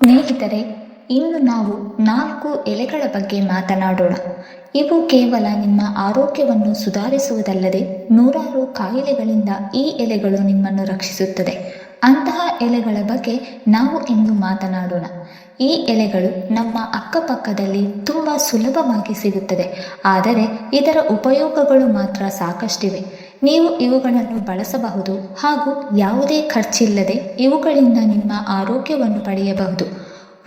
ಸ್ನೇಹಿತರೆ, ಇಂದು ನಾವು 4 ಎಲೆಗಳ ಬಗ್ಗೆ ಮಾತನಾಡೋಣ. ಇವು ಕೇವಲ ನಿಮ್ಮ ಆರೋಗ್ಯವನ್ನು ಸುಧಾರಿಸುವುದಲ್ಲದೆ ನೂರಾರು ಕಾಯಿಲೆಗಳಿಂದ ಈ ಎಲೆಗಳು ನಿಮ್ಮನ್ನು ರಕ್ಷಿಸುತ್ತದೆ. ಅಂತಹ ಎಲೆಗಳ ಬಗ್ಗೆ ನಾವು ಇಂದು ಮಾತನಾಡೋಣ. ಈ ಎಲೆಗಳು ನಮ್ಮ ಅಕ್ಕಪಕ್ಕದಲ್ಲಿ ತುಂಬ ಸುಲಭವಾಗಿ ಸಿಗುತ್ತದೆ, ಆದರೆ ಇದರ ಉಪಯೋಗಗಳು ಮಾತ್ರ ಸಾಕಷ್ಟಿವೆ. ನೀವು ಇವುಗಳನ್ನು ಬಳಸಬಹುದು ಹಾಗೂ ಯಾವುದೇ ಖರ್ಚಿಲ್ಲದೆ ಇವುಗಳಿಂದ ನಿಮ್ಮ ಆರೋಗ್ಯವನ್ನು ಪಡೆಯಬಹುದು.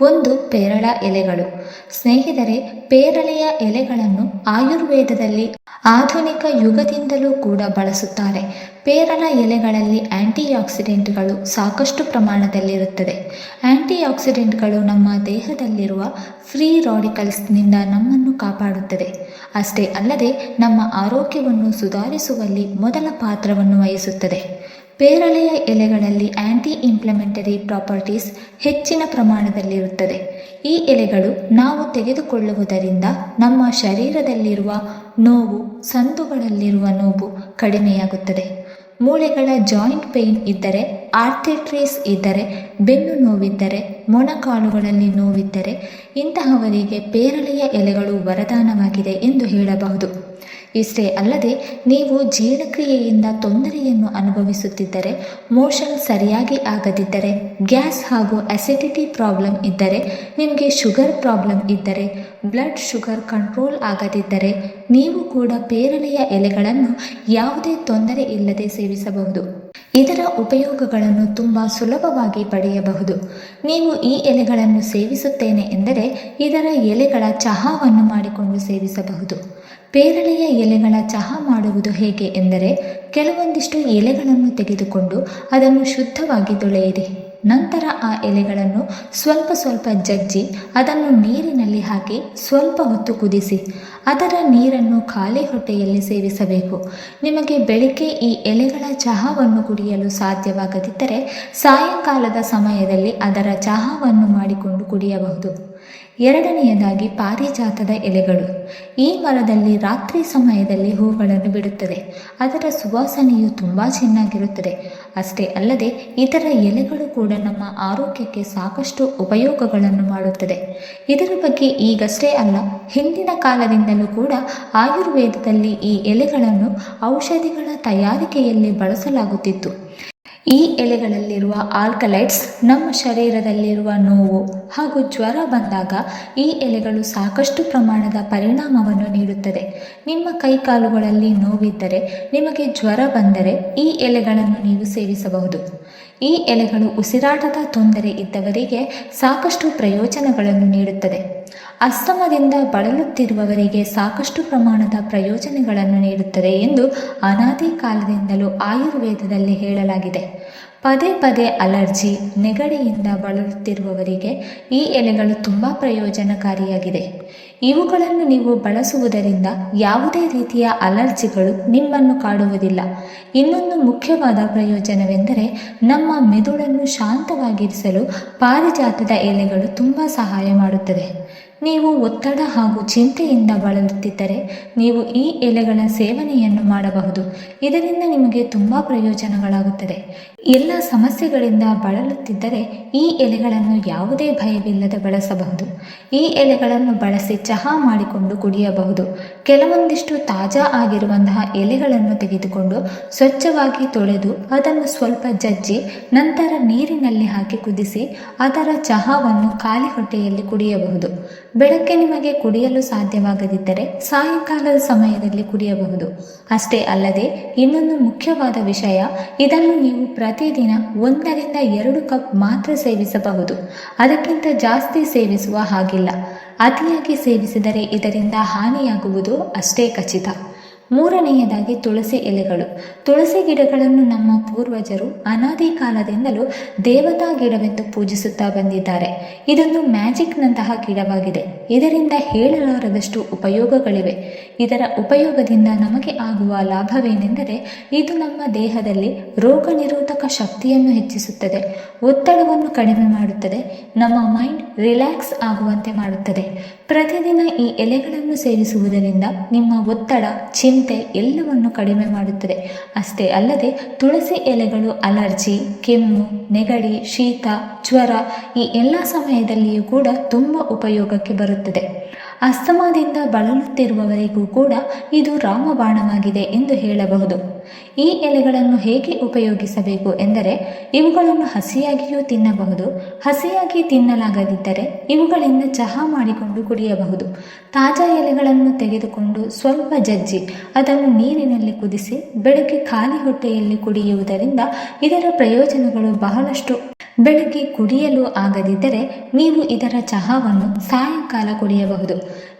1. ಪೇರಳ ಎಲೆಗಳು. ಸ್ನೇಹಿತರೆ, ಪೇರಳೆಯ ಎಲೆಗಳನ್ನು ಆಯುರ್ವೇದದಲ್ಲಿ ಆಧುನಿಕ ಯುಗದಿಂದಲೂ ಕೂಡ ಬಳಸುತ್ತಾರೆ. ಪೇರಳ ಎಲೆಗಳಲ್ಲಿ ಆಕ್ಸಿಡೆಂಟ್ಗಳು ಸಾಕಷ್ಟು ಪ್ರಮಾಣದಲ್ಲಿರುತ್ತದೆ. ಆಕ್ಸಿಡೆಂಟ್ಗಳು ನಮ್ಮ ದೇಹದಲ್ಲಿರುವ ಫ್ರೀ ರಾಡಿಕಲ್ಸ್ನಿಂದ ನಮ್ಮನ್ನು ಕಾಪಾಡುತ್ತದೆ. ಅಷ್ಟೇ ಅಲ್ಲದೆ ನಮ್ಮ ಆರೋಗ್ಯವನ್ನು ಸುಧಾರಿಸುವಲ್ಲಿ ಮೊದಲ ಪಾತ್ರವನ್ನು ವಹಿಸುತ್ತದೆ. ಪೇರಳೆಯ ಎಲೆಗಳಲ್ಲಿ ಇನ್ಫ್ಲಮೇಟರಿ ಪ್ರಾಪರ್ಟೀಸ್ ಹೆಚ್ಚಿನ ಪ್ರಮಾಣದಲ್ಲಿರುತ್ತದೆ. ಈ ಎಲೆಗಳು ನಾವು ತೆಗೆದುಕೊಳ್ಳುವುದರಿಂದ ನಮ್ಮ ಶರೀರದಲ್ಲಿರುವ ನೋವು, ಸಂದುಗಳಲ್ಲಿರುವ ನೋವು ಕಡಿಮೆಯಾಗುತ್ತದೆ. ಮೂಳೆಗಳ ಜಾಯಿಂಟ್ ಪೇಯ್ನ್ ಇದ್ದರೆ, ಆರ್ಥೈಟಿಸ್ ಇದ್ದರೆ, ಬೆನ್ನು ನೋವಿದ್ದರೆ, ಮೊಣಕಾಲುಗಳಲ್ಲಿ ನೋವಿದ್ದರೆ ಇಂತಹವರಿಗೆ ಪೇರಳೆಯ ಎಲೆಗಳು ವರದಾನವಾಗಿದೆ ಎಂದು ಹೇಳಬಹುದು. ಇಷ್ಟೇ ಅಲ್ಲದೆ, ನೀವು ಜೀರ್ಣಕ್ರಿಯೆಯಿಂದ ತೊಂದರೆಯನ್ನು ಅನುಭವಿಸುತ್ತಿದ್ದರೆ, ಮೋಷನ್ ಸರಿಯಾಗಿ ಆಗದಿದ್ದರೆ, ಗ್ಯಾಸ್ ಹಾಗೂ ಅಸಿಡಿಟಿ ಪ್ರಾಬ್ಲಮ್ ಇದ್ದರೆ, ನಿಮಗೆ ಶುಗರ್ ಪ್ರಾಬ್ಲಮ್ ಇದ್ದರೆ, ಬ್ಲಡ್ ಶುಗರ್ ಕಂಟ್ರೋಲ್ ಆಗದಿದ್ದರೆ ನೀವು ಕೂಡ ಪೇರಳೆಯ ಎಲೆಗಳನ್ನು ಯಾವುದೇ ತೊಂದರೆ ಇಲ್ಲದೆ ಸೇವಿಸಬಹುದು. ಇದರ ಉಪಯೋಗಗಳನ್ನು ತುಂಬ ಸುಲಭವಾಗಿ ಪಡೆಯಬಹುದು. ನೀವು ಈ ಎಲೆಗಳನ್ನು ಸೇವಿಸುತ್ತೇನೆ ಎಂದರೆ ಇದರ ಎಲೆಗಳ ಚಹಾವನ್ನು ಮಾಡಿಕೊಂಡು ಸೇವಿಸಬಹುದು. ಪೇರಳೆಯ ಎಲೆಗಳ ಚಹಾ ಮಾಡುವುದು ಹೇಗೆ ಎಂದರೆ, ಕೆಲವೊಂದಿಷ್ಟು ಎಲೆಗಳನ್ನು ತೆಗೆದುಕೊಂಡು ಅದನ್ನು ಶುದ್ಧವಾಗಿ ತೊಳೆಯಿರಿ. ನಂತರ ಆ ಎಲೆಗಳನ್ನು ಸ್ವಲ್ಪ ಜಜ್ಜಿ ಅದನ್ನು ನೀರಿನಲ್ಲಿ ಹಾಕಿ ಸ್ವಲ್ಪ ಹೊತ್ತು ಕುದಿಸಿ ಅದರ ನೀರನ್ನು ಖಾಲಿ ಹೊಟ್ಟೆಯಲ್ಲಿ ಸೇವಿಸಬೇಕು. ನಿಮಗೆ ಬೆಳಿಗ್ಗೆ ಈ ಎಲೆಗಳ ಚಹಾವನ್ನು ಕುಡಿಯಲು ಸಾಧ್ಯವಾಗದಿದ್ದರೆ ಸಾಯಂಕಾಲದ ಸಮಯದಲ್ಲಿ ಅದರ ಚಹಾವನ್ನು ಮಾಡಿಕೊಂಡು ಕುಡಿಯಬಹುದು. 2ನೇಯದಾಗಿ ಪಾರಿಜಾತದ ಎಲೆಗಳು. ಈ ಮರದಲ್ಲಿ ರಾತ್ರಿ ಸಮಯದಲ್ಲಿ ಹೂಗಳನ್ನು ಬಿಡುತ್ತದೆ. ಅದರ ಸುವಾಸನೆಯು ತುಂಬ ಚೆನ್ನಾಗಿರುತ್ತದೆ. ಅಷ್ಟೇ ಅಲ್ಲದೆ ಇದರ ಎಲೆಗಳು ಕೂಡ ನಮ್ಮ ಆರೋಗ್ಯಕ್ಕೆ ಸಾಕಷ್ಟು ಉಪಯೋಗಗಳನ್ನು ಮಾಡುತ್ತದೆ. ಇದರ ಬಗ್ಗೆ ಈಗಷ್ಟೇ ಅಲ್ಲ, ಹಿಂದಿನ ಕಾಲದಿಂದಲೂ ಕೂಡ ಆಯುರ್ವೇದದಲ್ಲಿ ಈ ಎಲೆಗಳನ್ನು ಔಷಧಿಗಳ ತಯಾರಿಕೆಯಲ್ಲಿ ಬಳಸಲಾಗುತ್ತಿತ್ತು. ಈ ಎಲೆಗಳಲ್ಲಿರುವ ಆಲ್ಕಲೈಡ್ಸ್ ನಮ್ಮ ಶರೀರದಲ್ಲಿರುವ ನೋವು ಹಾಗೂ ಜ್ವರ ಬಂದಾಗ ಈ ಎಲೆಗಳು ಸಾಕಷ್ಟು ಪ್ರಮಾಣದ ಪರಿಣಾಮವನ್ನು ನೀಡುತ್ತದೆ. ನಿಮ್ಮ ಕೈಕಾಲುಗಳಲ್ಲಿ ನೋವಿದ್ದರೆ, ನಿಮಗೆ ಜ್ವರ ಬಂದರೆ ಈ ಎಲೆಗಳನ್ನು ನೀವು ಸೇವಿಸಬಹುದು. ಈ ಎಲೆಗಳು ಉಸಿರಾಟದ ತೊಂದರೆ ಇದ್ದವರಿಗೆ ಸಾಕಷ್ಟು ಪ್ರಯೋಜನಗಳನ್ನು ನೀಡುತ್ತದೆ. ಅಸ್ತಮದಿಂದ ಬಳಲುತ್ತಿರುವವರಿಗೆ ಸಾಕಷ್ಟು ಪ್ರಮಾಣದ ಪ್ರಯೋಜನಗಳನ್ನು ನೀಡುತ್ತದೆ ಎಂದು ಅನಾದಿ ಕಾಲದಿಂದಲೂ ಆಯುರ್ವೇದದಲ್ಲಿ ಹೇಳಲಾಗಿದೆ. ಪದೇ ಅಲರ್ಜಿ, ನೆಗಡಿಯಿಂದ ಬಳಲುತ್ತಿರುವವರಿಗೆ ಈ ಎಲೆಗಳು ತುಂಬ ಪ್ರಯೋಜನಕಾರಿಯಾಗಿದೆ. ಇವುಗಳನ್ನು ನೀವು ಬಳಸುವುದರಿಂದ ಯಾವುದೇ ರೀತಿಯ ಅಲರ್ಜಿಗಳು ನಿಮ್ಮನ್ನು ಕಾಡುವುದಿಲ್ಲ. ಇನ್ನೊಂದು ಮುಖ್ಯವಾದ ಪ್ರಯೋಜನವೆಂದರೆ, ನಮ್ಮ ಮೆದುಳನ್ನು ಶಾಂತವಾಗಿರಿಸಲು ಪಾರಿಜಾತದ ಎಲೆಗಳು ತುಂಬ ಸಹಾಯ ಮಾಡುತ್ತದೆ. ನೀವು ಒತ್ತಡ ಹಾಗೂ ಚಿಂತೆಯಿಂದ ಬಳಲುತ್ತಿದ್ದರೆ ನೀವು ಈ ಎಲೆಗಳ ಸೇವನೆಯನ್ನು ಮಾಡಬಹುದು. ಇದರಿಂದ ನಿಮಗೆ ತುಂಬ ಪ್ರಯೋಜನಗಳಾಗುತ್ತದೆ. ಎಲ್ಲ ಸಮಸ್ಯೆಗಳಿಂದ ಬಳಲುತ್ತಿದ್ದರೆ ಈ ಎಲೆಗಳನ್ನು ಯಾವುದೇ ಭಯವಿಲ್ಲದೆ ಬಳಸಬಹುದು. ಈ ಎಲೆಗಳನ್ನು ಬಳಸಿ ಚಹಾ ಮಾಡಿಕೊಂಡು ಕುಡಿಯಬಹುದು. ಕೆಲವೊಂದಿಷ್ಟು ತಾಜಾ ಆಗಿರುವಂತಹ ಎಲೆಗಳನ್ನು ತೆಗೆದುಕೊಂಡು ಸ್ವಚ್ಛವಾಗಿ ತೊಳೆದು ಅದನ್ನು ಸ್ವಲ್ಪ ಜಜ್ಜಿ ನಂತರ ನೀರಿನಲ್ಲಿ ಹಾಕಿ ಕುದಿಸಿ ಅದರ ಚಹಾವನ್ನು ಖಾಲಿ ಹೊಟ್ಟೆಯಲ್ಲಿ ಕುಡಿಯಬಹುದು. ಬೆಳಗ್ಗೆ ನಿಮಗೆ ಕುಡಿಯಲು ಸಾಧ್ಯವಾಗದಿದ್ದರೆ ಸಾಯಂಕಾಲದ ಸಮಯದಲ್ಲಿ ಕುಡಿಯಬಹುದು. ಅಷ್ಟೇ ಅಲ್ಲದೆ ಇನ್ನೊಂದು ಮುಖ್ಯವಾದ ವಿಷಯ, ಇದನ್ನು ನೀವು ಪ್ರತಿದಿನ 1 ರಿಂದ 2 ಕಪ್ ಮಾತ್ರ ಸೇವಿಸಬಹುದು. ಅದಕ್ಕಿಂತ ಜಾಸ್ತಿ ಸೇವಿಸುವ ಹಾಗಿಲ್ಲ. ಅತಿಯಾಗಿ ಸೇವಿಸಿದರೆ ಇದರಿಂದ ಹಾನಿಯಾಗುವುದು ಅಷ್ಟೇ ಖಚಿತ. 3ನೇಯದಾಗಿ ತುಳಸಿ ಎಲೆಗಳು. ತುಳಸಿ ಗಿಡಗಳನ್ನು ನಮ್ಮ ಪೂರ್ವಜರು ಅನಾದಿ ಕಾಲದಿಂದಲೂ ದೇವತಾ ಗಿಡವೆಂದು ಪೂಜಿಸುತ್ತಾ ಬಂದಿದ್ದಾರೆ. ಇದೊಂದು ಮ್ಯಾಜಿಕ್ನಂತಹ ಗಿಡವಾಗಿದೆ. ಇದರಿಂದ ಹೇಳಲಾರದಷ್ಟು ಉಪಯೋಗಗಳಿವೆ. ಇದರ ಉಪಯೋಗದಿಂದ ನಮಗೆ ಆಗುವ ಲಾಭವೇನೆಂದರೆ, ಇದು ನಮ್ಮ ದೇಹದಲ್ಲಿ ರೋಗ ನಿರೋಧಕ ಶಕ್ತಿಯನ್ನು ಹೆಚ್ಚಿಸುತ್ತದೆ, ಒತ್ತಡವನ್ನು ಕಡಿಮೆ ಮಾಡುತ್ತದೆ, ನಮ್ಮ ಮೈಂಡ್ ರಿಲ್ಯಾಕ್ಸ್ ಆಗುವಂತೆ ಮಾಡುತ್ತದೆ. ಪ್ರತಿದಿನ ಈ ಎಲೆಗಳನ್ನು ಸೇವಿಸುವುದರಿಂದ ನಿಮ್ಮ ಒತ್ತಡ, ಚಿಂತೆ ಚಿಂತೆ ಎಲ್ಲವನ್ನು ಕಡಿಮೆ ಮಾಡುತ್ತದೆ. ಅಷ್ಟೇ ಅಲ್ಲದೆ ತುಳಸಿ ಎಲೆಗಳು ಅಲರ್ಜಿ, ಕೆಮ್ಮು, ನೆಗಡಿ, ಶೀತ, ಜ್ವರ ಈ ಎಲ್ಲ ಸಮಯದಲ್ಲಿಯೂ ಕೂಡ ತುಂಬ ಉಪಯೋಗಕ್ಕೆ ಬರುತ್ತದೆ. ಅಸ್ತಮಾದಿಂದ ಬಳಲುತ್ತಿರುವವರಿಗೂ ಕೂಡ ಇದು ರಾಮಬಾಣವಾಗಿದೆ ಎಂದು ಹೇಳಬಹುದು. ಈ ಎಲೆಗಳನ್ನು ಹೇಗೆ ಉಪಯೋಗಿಸಬೇಕು ಎಂದರೆ, ಇವುಗಳನ್ನು ಹಸಿಯಾಗಿಯೂ ತಿನ್ನಬಹುದು. ಹಸಿಯಾಗಿ ತಿನ್ನಲಾಗದಿದ್ದರೆ ಇವುಗಳಿಂದ ಚಹಾ ಮಾಡಿಕೊಂಡು ಕುಡಿಯಬಹುದು. ತಾಜಾ ಎಲೆಗಳನ್ನು ತೆಗೆದುಕೊಂಡು ಸ್ವಲ್ಪ ಜಜ್ಜಿ ಅದನ್ನು ನೀರಿನಲ್ಲಿ ಕುದಿಸಿ ಬೆಳಗ್ಗೆ ಖಾಲಿ ಹೊಟ್ಟೆಯಲ್ಲಿ ಕುಡಿಯುವುದರಿಂದ ಇದರ ಪ್ರಯೋಜನಗಳು ಬಹಳಷ್ಟು. ಬೆಳಗ್ಗೆ ಕುಡಿಯಲು ಆಗದಿದ್ದರೆ ನೀವು ಇದರ ಚಹಾವನ್ನು ಸಾಯಂಕಾಲ ಕುಡಿಯಬಹುದು.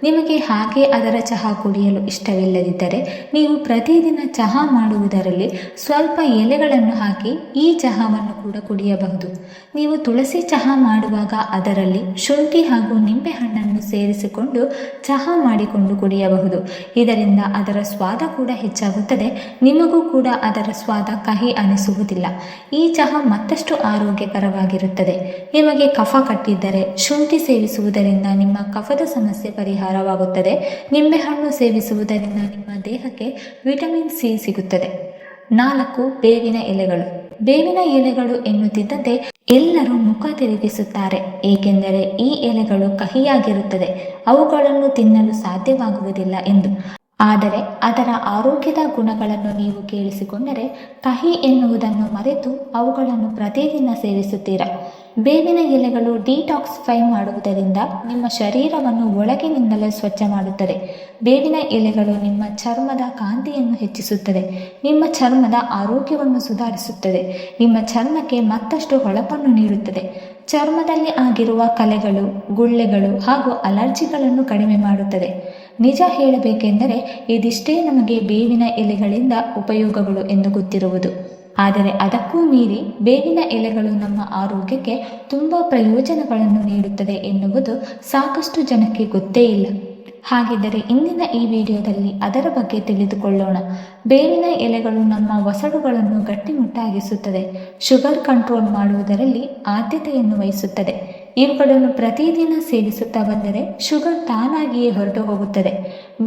ನಿಮಗೆ ಹಾಗೆ ಅದರ ಚಹಾ ಕುಡಿಯಲು ಇಷ್ಟವಿಲ್ಲದಿದ್ದರೆ ನೀವು ಪ್ರತಿದಿನ ಚಹಾ ಮಾಡುವುದರಲ್ಲಿ ಸ್ವಲ್ಪ ಎಲೆಗಳನ್ನು ಹಾಕಿ ಈ ಚಹಾವನ್ನು ಕೂಡ ಕುಡಿಯಬಹುದು. ನೀವು ತುಳಸಿ ಚಹಾ ಮಾಡುವಾಗ ಅದರಲ್ಲಿ ಶುಂಠಿ ಹಾಗೂ ನಿಂಬೆಹಣ್ಣನ್ನು ಸೇರಿಸಿಕೊಂಡು ಚಹಾ ಮಾಡಿಕೊಂಡು ಕುಡಿಯಬಹುದು. ಇದರಿಂದ ಅದರ ಸ್ವಾದ ಕೂಡ ಹೆಚ್ಚಾಗುತ್ತದೆ. ನಿಮಗೂ ಕೂಡ ಅದರ ಸ್ವಾದ ಕಹಿ ಅನಿಸುವುದಿಲ್ಲ. ಈ ಚಹಾ ಮತ್ತಷ್ಟು ಆರೋಗ್ಯಕರವಾಗಿರುತ್ತದೆ. ನಿಮಗೆ ಕಫ ಕಟ್ಟಿದ್ದರೆ ಶುಂಠಿ ಸೇವಿಸುವುದರಿಂದ ನಿಮ್ಮ ಕಫದ ಸಮಸ್ಯೆ ಪರಿಹಾರವಾಗುತ್ತದೆ. ನಿಂಬೆಹಣ್ಣು ಸೇವಿಸುವುದರಿಂದ ನಿಮ್ಮ ದೇಹಕ್ಕೆ ವಿಟಮಿನ್ ಸಿ ಸಿಗುತ್ತದೆ. 4. ಬೇವಿನ ಎಲೆಗಳು. ಬೇವಿನ ಎಲೆಗಳು ಎನ್ನುತ್ತಿದ್ದಂತೆ ಎಲ್ಲರೂ ಮುಖ ತಿರುಗಿಸುತ್ತಾರೆ, ಏಕೆಂದರೆ ಈ ಎಲೆಗಳು ಕಹಿಯಾಗಿರುತ್ತದೆ, ಅವುಗಳನ್ನು ತಿನ್ನಲು ಸಾಧ್ಯವಾಗುವುದಿಲ್ಲ ಎಂದು. ಆದರೆ ಅದರ ಆರೋಗ್ಯದ ಗುಣಗಳನ್ನು ನೀವು ಕೇಳಿಸಿಕೊಂಡರೆ ಕಹಿ ಎನ್ನುವುದನ್ನು ಮರೆತು ಅವುಗಳನ್ನು ಪ್ರತಿದಿನ ಸೇವಿಸುತ್ತೀರಾ. ಬೇವಿನ ಎಲೆಗಳು ಡಿಟಾಕ್ಸಿಫೈ ಮಾಡುವುದರಿಂದ ನಿಮ್ಮ ಶರೀರವನ್ನು ಒಳಗಿನಿಂದಲೇ ಸ್ವಚ್ಛ ಮಾಡುತ್ತದೆ. ಬೇವಿನ ಎಲೆಗಳು ನಿಮ್ಮ ಚರ್ಮದ ಕಾಂತಿಯನ್ನು ಹೆಚ್ಚಿಸುತ್ತದೆ, ನಿಮ್ಮ ಚರ್ಮದ ಆರೋಗ್ಯವನ್ನು ಸುಧಾರಿಸುತ್ತದೆ, ನಿಮ್ಮ ಚರ್ಮಕ್ಕೆ ಮತ್ತಷ್ಟು ಹೊಳಪನ್ನು ನೀಡುತ್ತದೆ. ಚರ್ಮದಲ್ಲಿ ಆಗಿರುವ ಕಲೆಗಳು, ಗುಳ್ಳೆಗಳು ಹಾಗೂ ಅಲರ್ಜಿಗಳನ್ನು ಕಡಿಮೆ ಮಾಡುತ್ತದೆ. ನಿಜ ಹೇಳಬೇಕೆಂದರೆ ಇದಿಷ್ಟೇ ನಮಗೆ ಬೇವಿನ ಎಲೆಗಳಿಂದ ಉಪಯೋಗಗಳು ಎಂದು ಗೊತ್ತಿರುವುದು. ಆದರೆ ಅದಕ್ಕೂ ಮೀರಿ ಬೇವಿನ ಎಲೆಗಳು ನಮ್ಮ ಆರೋಗ್ಯಕ್ಕೆ ತುಂಬ ಪ್ರಯೋಜನಗಳನ್ನು ನೀಡುತ್ತದೆ ಎನ್ನುವುದು ಸಾಕಷ್ಟು ಜನಕ್ಕೆ ಗೊತ್ತೇ ಇಲ್ಲ. ಹಾಗಿದ್ದರೆ ಇಂದಿನ ಈ ವಿಡಿಯೋದಲ್ಲಿ ಅದರ ಬಗ್ಗೆ ತಿಳಿದುಕೊಳ್ಳೋಣ. ಬೇವಿನ ಎಲೆಗಳು ನಮ್ಮ ವಸಡುಗಳನ್ನು ಗಟ್ಟಿಮುಟ್ಟಾಗಿಸುತ್ತದೆ, ಶುಗರ್ ಕಂಟ್ರೋಲ್ ಮಾಡುವುದರಲ್ಲಿ ಆದ್ಯತೆಯನ್ನು ವಹಿಸುತ್ತದೆ. ಇವುಗಳನ್ನು ಪ್ರತಿದಿನ ಸೇವಿಸುತ್ತಾ ಬಂದರೆ ಶುಗರ್ ತಾನಾಗಿಯೇ ಹೊರಟು ಹೋಗುತ್ತದೆ.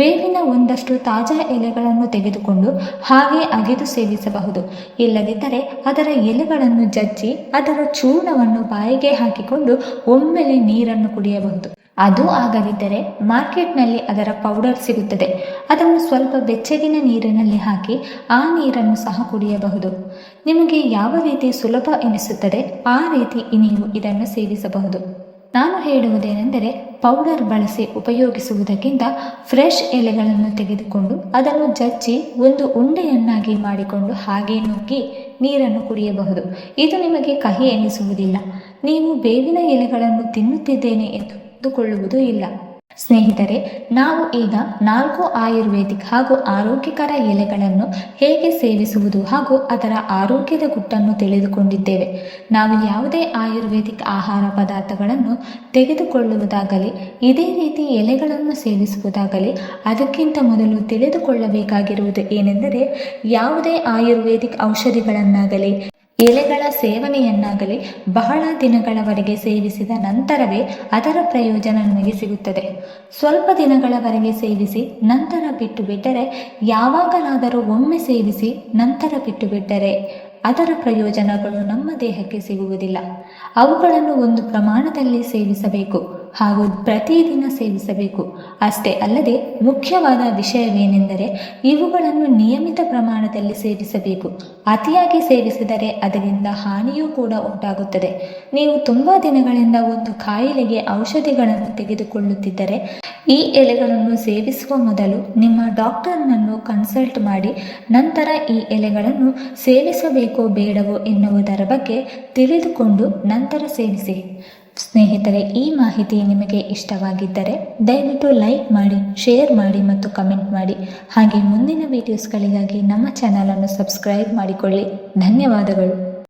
ಬೇವಿನ ಒಂದಷ್ಟು ತಾಜಾ ಎಲೆಗಳನ್ನು ತೆಗೆದುಕೊಂಡು ಹಾಗೆ ಅಗೆದು ಸೇವಿಸಬಹುದು. ಇಲ್ಲದಿದ್ದರೆ ಅದರ ಎಲೆಗಳನ್ನು ಜಜ್ಜಿ ಅದರ ಚೂರ್ಣವನ್ನು ಬಾಯಿಗೆ ಹಾಕಿಕೊಂಡು ಒಮ್ಮೆಲೆ ನೀರನ್ನು ಕುಡಿಯಬಹುದು. ಅದು ಆಗದಿದ್ದರೆ ಮಾರ್ಕೆಟ್ನಲ್ಲಿ ಅದರ ಪೌಡರ್ ಸಿಗುತ್ತದೆ. ಅದನ್ನು ಸ್ವಲ್ಪ ಬೆಚ್ಚಗಿನ ನೀರಿನಲ್ಲಿ ಹಾಕಿ ಆ ನೀರನ್ನು ಸಹ ಕುಡಿಯಬಹುದು. ನಿಮಗೆ ಯಾವ ರೀತಿ ಸುಲಭ ಎನಿಸುತ್ತದೆ ಆ ರೀತಿ ನೀವು ಇದನ್ನು ಸೇವಿಸಬಹುದು. ನಾನು ಹೇಳುವುದೇನೆಂದರೆ, ಪೌಡರ್ ಬಳಸಿ ಉಪಯೋಗಿಸುವುದಕ್ಕಿಂತ ಫ್ರೆಶ್ ಎಲೆಗಳನ್ನು ತೆಗೆದುಕೊಂಡು ಅದನ್ನು ಜಜ್ಜಿ ಒಂದು ಉಂಡೆಯನ್ನಾಗಿ ಮಾಡಿಕೊಂಡು ಹಾಗೆ ನುಗ್ಗಿ ನೀರನ್ನು ಕುಡಿಯಬಹುದು. ಇದು ನಿಮಗೆ ಕಹಿ ಎನಿಸುವುದಿಲ್ಲ. ನೀವು ಬೇವಿನ ಎಲೆಗಳನ್ನು ತಿನ್ನುತ್ತಿದ್ದೇನೆ ಎಂದು ಕೊಳ್ಳುವುದೂ ಇಲ್ಲ. ಸ್ನೇಹಿತರೆ, ನಾವು ಈಗ 4 ಆಯುರ್ವೇದಿಕ್ ಹಾಗೂ ಆರೋಗ್ಯಕರ ಎಲೆಗಳನ್ನು ಹೇಗೆ ಸೇವಿಸುವುದು ಹಾಗೂ ಅದರ ಆರೋಗ್ಯದ ಗುಟ್ಟನ್ನು ತಿಳಿದುಕೊಂಡಿದ್ದೇವೆ. ನಾವು ಯಾವುದೇ ಆಯುರ್ವೇದಿಕ್ ಆಹಾರ ಪದಾರ್ಥಗಳನ್ನು ತೆಗೆದುಕೊಳ್ಳುವುದಾಗಲಿ ಇದೇ ರೀತಿ ಎಲೆಗಳನ್ನು ಸೇವಿಸುವುದಾಗಲಿ ಅದಕ್ಕಿಂತ ಮೊದಲು ತಿಳಿದುಕೊಳ್ಳಬೇಕಾಗಿರುವುದು ಏನೆಂದರೆ, ಯಾವುದೇ ಆಯುರ್ವೇದಿಕ್ ಔಷಧಿಗಳನ್ನಾಗಲಿ ಎಲೆಗಳ ಸೇವನೆಯನ್ನಾಗಲಿ ಬಹಳ ದಿನಗಳವರೆಗೆ ಸೇವಿಸಿದ ನಂತರವೇ ಅದರ ಪ್ರಯೋಜನ ನಮಗೆ ಸಿಗುತ್ತದೆ. ಸ್ವಲ್ಪ ದಿನಗಳವರೆಗೆ ಸೇವಿಸಿ ನಂತರ ಬಿಟ್ಟು ಬಿಟ್ಟರೆ, ಯಾವಾಗಲಾದರೂ ಒಮ್ಮೆ ಸೇವಿಸಿ ನಂತರ ಬಿಟ್ಟು ಬಿಟ್ಟರೆ ಅದರ ಪ್ರಯೋಜನಗಳು ನಮ್ಮ ದೇಹಕ್ಕೆ ಸಿಗುವುದಿಲ್ಲ. ಅವುಗಳನ್ನು ಒಂದು ಪ್ರಮಾಣದಲ್ಲಿ ಸೇವಿಸಬೇಕು ಹಾಗೂ ಪ್ರತಿದಿನ ಸೇವಿಸಬೇಕು. ಅಷ್ಟೇ ಅಲ್ಲದೆ ಮುಖ್ಯವಾದ ವಿಷಯವೇನೆಂದರೆ ಇವುಗಳನ್ನು ನಿಯಮಿತ ಪ್ರಮಾಣದಲ್ಲಿ ಸೇವಿಸಬೇಕು. ಅತಿಯಾಗಿ ಸೇವಿಸಿದರೆ ಅದರಿಂದ ಹಾನಿಯೂ ಕೂಡ ಉಂಟಾಗುತ್ತದೆ. ನೀವು ತುಂಬ ದಿನಗಳಿಂದ ಒಂದು ಕಾಯಿಲೆಗೆ ಔಷಧಿಗಳನ್ನು ತೆಗೆದುಕೊಳ್ಳುತ್ತಿದ್ದರೆ ಈ ಎಲೆಗಳನ್ನು ಸೇವಿಸುವ ಮೊದಲು ನಿಮ್ಮ ಡಾಕ್ಟರ್ನನ್ನು ಕನ್ಸಲ್ಟ್ ಮಾಡಿ ನಂತರ ಈ ಎಲೆಗಳನ್ನು ಸೇವಿಸಬೇಕೋ ಬೇಡವೋ ಎನ್ನುವುದರ ಬಗ್ಗೆ ತಿಳಿದುಕೊಂಡು ನಂತರ ಸೇವಿಸಿ. ಸ್ನೇಹಿತರೆ, ಈ ಮಾಹಿತಿ ನಿಮಗೆ ಇಷ್ಟವಾಗಿದ್ದರೆ ದಯವಿಟ್ಟು ಲೈಕ್ ಮಾಡಿ, ಶೇರ್ ಮಾಡಿ ಮತ್ತು ಕಮೆಂಟ್ ಮಾಡಿ. ಹಾಗೆ ಮುಂದಿನ ವಿಡಿಯೋಸ್ಗಳಿಗಾಗಿ ನಮ್ಮ ಚಾನಲನ್ನು ಸಬ್ಸ್ಕ್ರೈಬ್ ಮಾಡಿಕೊಳ್ಳಿ. ಧನ್ಯವಾದಗಳು.